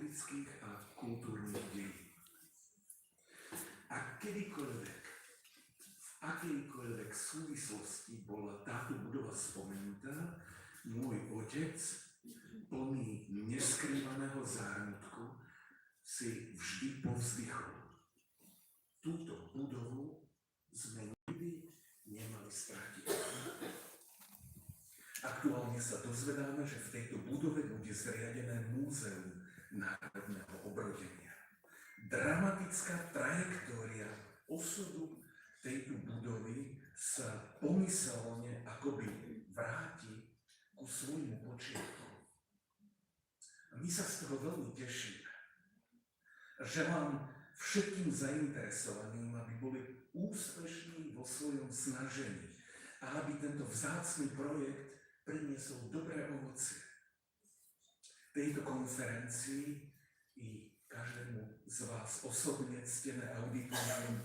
politických a kultúrnych dejín. A kedykoľvek, v akejkoľvek súvislosti bola táto budova spomenutá, môj otec, plný neskrývaného zármutku, si vždy povzdychol. Túto budovu sme nikdy nemali stratiť. Aktuálne sa dozvedáme, že v tejto budove bude zriadené Múzeum národného obrodenia. Dramatická trajektória osudu tejto budovy sa pomyselne akoby vráti ku svojmu počiatku. A my sa z toho veľmi tešíme. Želám všetkým zainteresovaným, aby boli úspešní vo svojom snažení a aby tento vzácny projekt priniesol dobré ovocie. Tejto konferencii i každému z vás osobne ctené auditorium